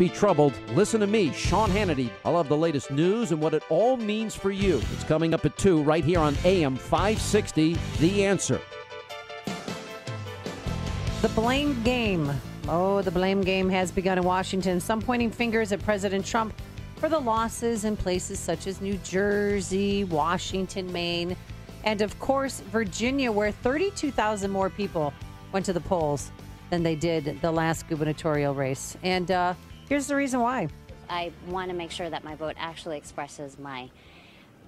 be troubled. Listen to me, Sean Hannity. I'll have the latest news and what it all means for you. It's coming up at 2 right here on AM 560, The Answer. The blame game. Oh, the blame game has begun in Washington. Some pointing fingers at President Trump for the losses in places such as New Jersey, Washington, Maine, and of course, Virginia, where 32,000 more people went to the polls than they did the last gubernatorial race. And here's the reason why. I want to make sure that my vote actually expresses my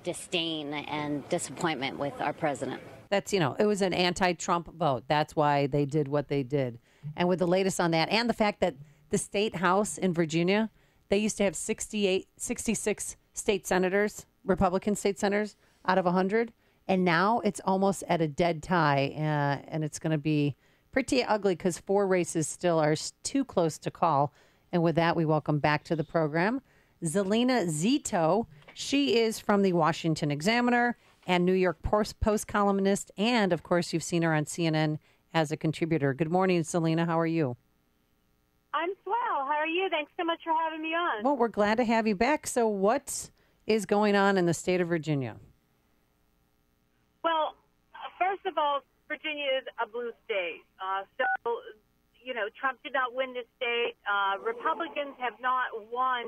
disdain and disappointment with our president. That's, it was an anti-Trump vote. That's why they did what they did. And with the latest on that and the fact that the state house in Virginia, they used to have 66 state senators, Republican state senators out of 100. And now it's almost at a dead tie. And it's going to be pretty ugly because 4 races still are too close to call. And with that, we welcome back to the program Salena Zito. She is from the Washington Examiner and New York Post columnist. And, of course, you've seen her on CNN as a contributor. Good morning, Salena. How are you? I'm swell. How are you? Thanks so much for having me on. Well, we're glad to have you back. So what is going on in the state of Virginia? Well, first of all, Virginia is a blue state. Trump did not win this state. Republicans have not won.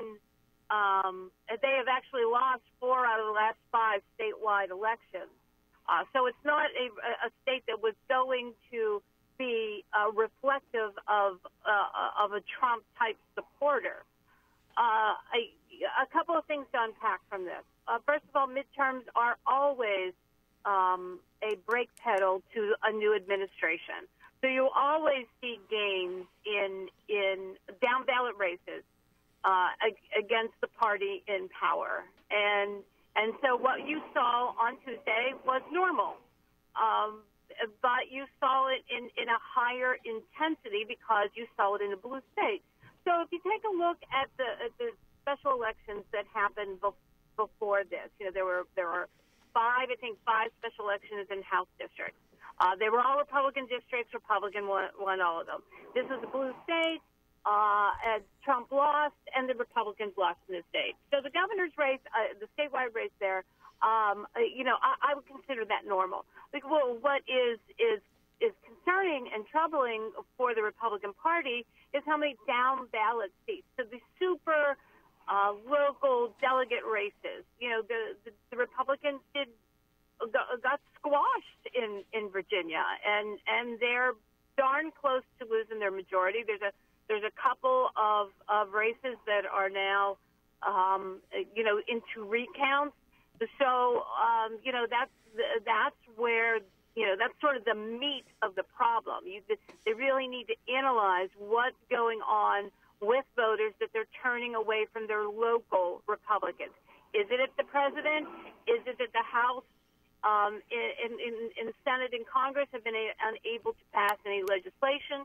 They have actually lost 4 out of the last 5 statewide elections. So it's not a state that was going to be reflective of a Trump-type supporter. A couple of things to unpack from this. First of all, midterms are always a brake pedal to a new administration. So you always see gains in down ballot races against the party in power, and so what you saw on Tuesday was normal, but you saw it in a higher intensity because you saw it in a blue state. So if you take a look at the special elections that happened before this, there were 5 special elections in House districts. They were all Republican districts. Republican won all of them. This is a blue state. And Trump lost, and the Republicans lost in the state. So the governor's race, the statewide race there, I would consider that normal. Well, what is concerning and troubling for the Republican Party is how many down ballot seats. So the super local delegate races. The Republicans got squashed in Virginia, and they're darn close to losing their majority. There's a couple of races that are now, into recounts. So, that's where, that's sort of the meat of the problem. They really need to analyze what's going on with voters that they're turning away from their local Republicans. Is it at the president? Is it at the House? In the Senate and Congress have been unable to pass any legislation.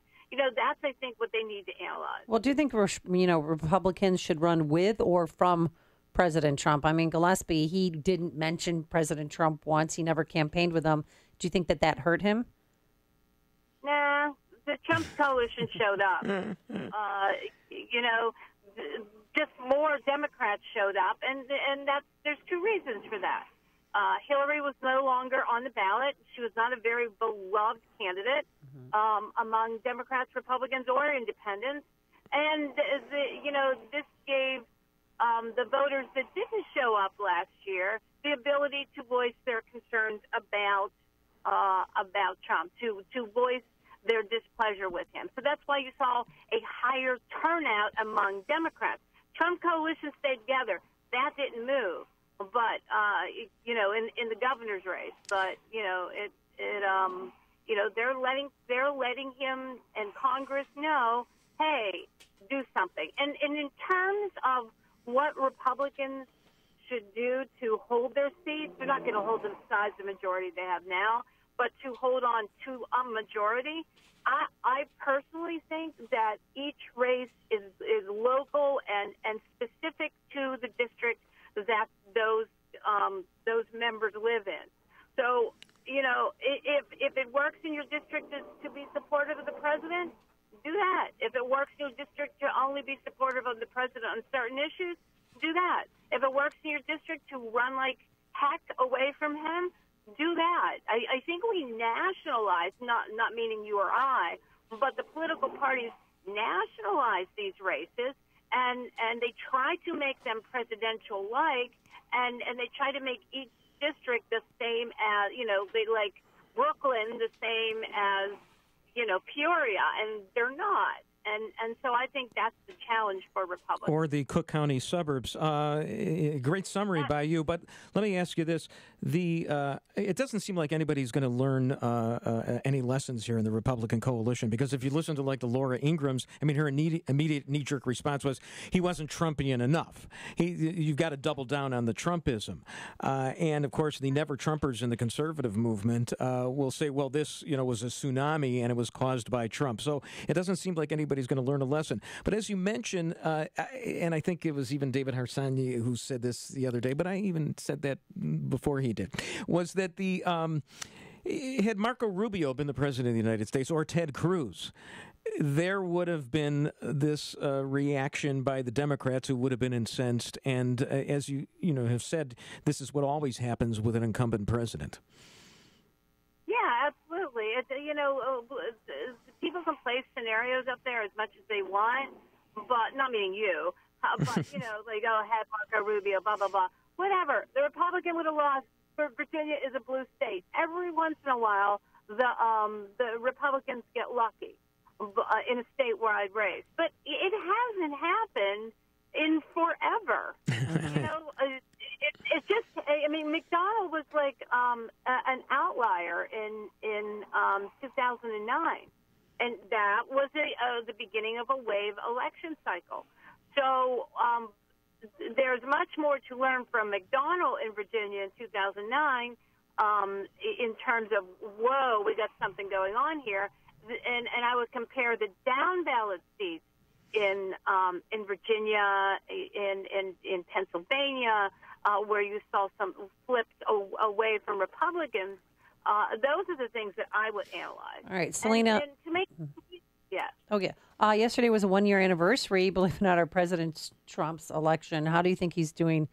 That's, I think, what they need to analyze. Well, do you think, Republicans should run with or from President Trump? I mean, Gillespie, he didn't mention President Trump once. He never campaigned with him. Do you think that hurt him? Nah, the Trump coalition showed up. Just more Democrats showed up, and there's 2 reasons for that. Hillary was no longer on the ballot. She was not a very beloved candidate among Democrats, Republicans, or independents. And, this gave the voters that didn't show up last year the ability to voice their concerns about Trump, to voice their displeasure with him. So that's why you saw a higher turnout among Democrats. Trump coalition stayed together. That didn't move. But in the governor's race, but they're letting him and Congress know, hey, do something. And in terms of what Republicans should do to hold their seats, they're not going to hold the size of the majority they have now, but to hold on to a majority. I personally think that each race is local and specific to the district that those members live in. So, if it works in your district to be supportive of the president, do that. If it works in your district to only be supportive of the president on certain issues, do that. If it works in your district to run like heck away from him, do that. I think we nationalize, not meaning you or I, but the political parties nationalize these races, and they try to make them presidential-like, and they try to make each district the same as, they like Brooklyn the same as, Peoria, and they're not. And so I think that's the challenge for Republicans. Or the Cook County suburbs. Great summary by you, but let me ask you this. It doesn't seem like anybody's going to learn any lessons here in the Republican coalition, because if you listen to like the Laura Ingrams, her immediate knee-jerk response was he wasn't Trumpian enough. You've got to double down on the Trumpism. And, of course, the never-Trumpers in the conservative movement will say, well, this was a tsunami and it was caused by Trump. So it doesn't seem like anybody's going to learn a lesson. But as you mentioned, and I think it was even David Harsanyi who said this the other day, but I even said that before he did, was that had Marco Rubio been the president of the United States or Ted Cruz, there would have been this reaction by the Democrats who would have been incensed. And as you have said, this is what always happens with an incumbent president. Yeah, absolutely. People can play scenarios up there as much as they want, but not meaning you. But like, go ahead, Marco Rubio, blah blah blah, whatever. The Republican would have lost. Virginia is a blue state. Every once in a while, the Republicans get lucky in a statewide race, but it hasn't happened in forever. It's just, McDonald was like an outlier in 2009, and that was the beginning of a wave election cycle. So there's much more to learn from McDonald in Virginia in 2009 in terms of, whoa, we got something going on here. And I would compare the down ballot seats in Virginia, in Pennsylvania, where you saw some flips away from Republicans. Those are the things that I would analyze. All right, Salena. And to make, yeah. Okay. Yesterday was a one-year anniversary, believe it or not, of President Trump's election. How do you think he's doing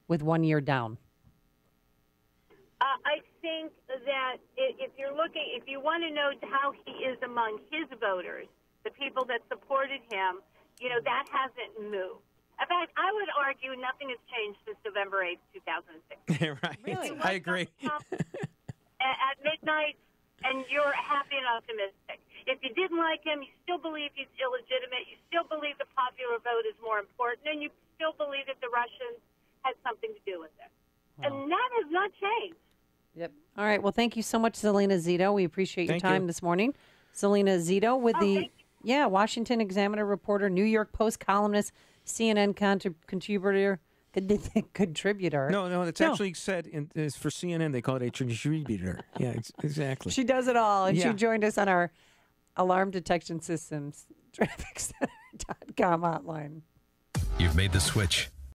with 1 year down? I think that if you want to know how he is among his voters, the people that supported him, that hasn't moved. In fact, I would argue nothing has changed since November 8th, 2006. Right. Really? I agree. At midnight, and you're happy and optimistic. If you didn't like him, you still believe he's illegitimate, you still believe the popular vote is more important, and you still believe that the Russians had something to do with it. Wow. And that has not changed. Yep. All right. Well, thank you so much, Salena Zito. We appreciate your time this morning. Salena Zito with Washington Examiner reporter, New York Post columnist, CNN contributor. No, it's actually said is for CNN. They call it a contributor. Yeah, exactly. She does it all, and she joined us on our Alarm Detection Systems TrafficCenter.com hotline. You've made the switch.